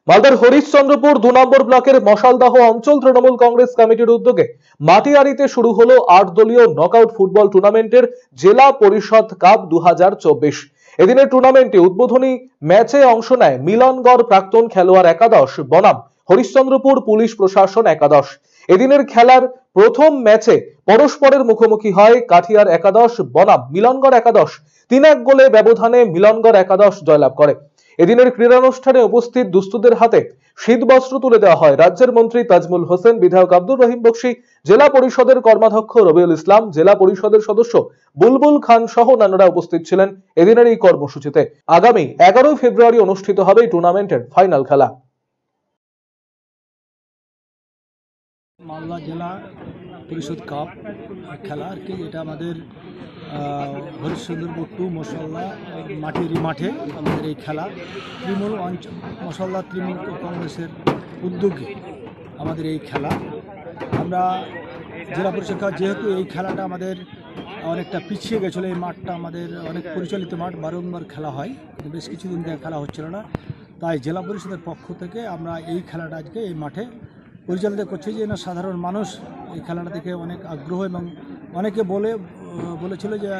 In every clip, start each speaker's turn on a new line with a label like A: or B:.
A: মালদার হরিশ্চন্দ্রপুর ২ নম্বর ব্লকের মশালদাহ অঞ্চল তৃণমূল কংগ্রেস কমিটির উদ্যোগে মাটিয়াড়িতে শুরু হলো ৮ দলীয় নকআউট ফুটবল টুর্নামেন্টের জেলা পরিষদ কাপ ২০২৪। এদিনের টুর্নামেন্টে উদ্বোধনী ম্যাচে অংশ নেয় মিলনগড় প্রাক্তন খেলোয়াড় একাদশ বনাম হরিশ্চন্দ্রপুর পুলিশ প্রশাসন একাদশ। এদিনের খেলার প্রথম ম্যাচে পরস্পরের মুখোমুখি হয় কাঠিয়ার একাদশ বনাম মিলনগড় একাদশ। ৩-১ গোলে ব্যবধানে মিলনগড় একাদশ জয়লাভ করে। এদিনের ক্রীড়ানুষ্ঠানে উপস্থিত দুস্থদের হাতে শীতবস্ত্র তুলে দেওয়া হয় রাজ্যের মন্ত্রী তাজমুল হোসেন, বিধায়ক আব্দুর রহিম বক্সী, জেলা পরিষদের কর্মাধ্যক্ষ রবিউল ইসলাম, জেলা পরিষদের সদস্য বুলবুল খান সহ অন্যান্যরা উপস্থিত ছিলেন এদিনের এই কর্মসূচিতে। আগামী ১১ ফেব্রুয়ারি অনুষ্ঠিত হবে এই টুর্নামেন্টের ফাইনাল খেলা।
B: মালদা জেলা পরিষদ কাপ খেলা আর কি, এটা আমাদের হরিশ্চন্দ্রপুর টু মশাল্লা মাঠে আমাদের এই খেলা তৃণমূল মশাল্লা তৃণমূল কংগ্রেসের উদ্যোগে আমাদের এই খেলা। আমরা জেলা পরিষদ কাপ, যেহেতু এই খেলাটা আমাদের অনেকটা পিছিয়ে গেছিলো, এই মাঠটা আমাদের অনেক পরিচালিত মাঠ, বারংবার খেলা হয়, বেশ কিছুদিন থেকে খেলা হচ্ছিল না, তাই জেলা পরিষদের পক্ষ থেকে আমরা এই খেলাটা আজকে এই মাঠে পরিচালিত করছি। যে না, সাধারণ মানুষ এই খেলাটা দেখে অনেক আগ্রহ এবং অনেকে বলেছিল যে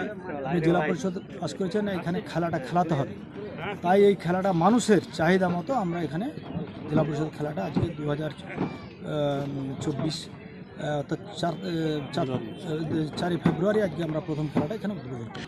B: আপনি জেলা পরিষদ পাস করেছেন, এখানে খেলাটা খেলাতে হবে, তাই এই খেলাটা মানুষের চাহিদা মতো আমরা এখানে জেলা পরিষদ খেলাটা আজকে 2024 অর্থাৎ 4 ফেব্রুয়ারি আজকে আমরা প্রথম খেলাটা এখানে উদ্বোধন করি।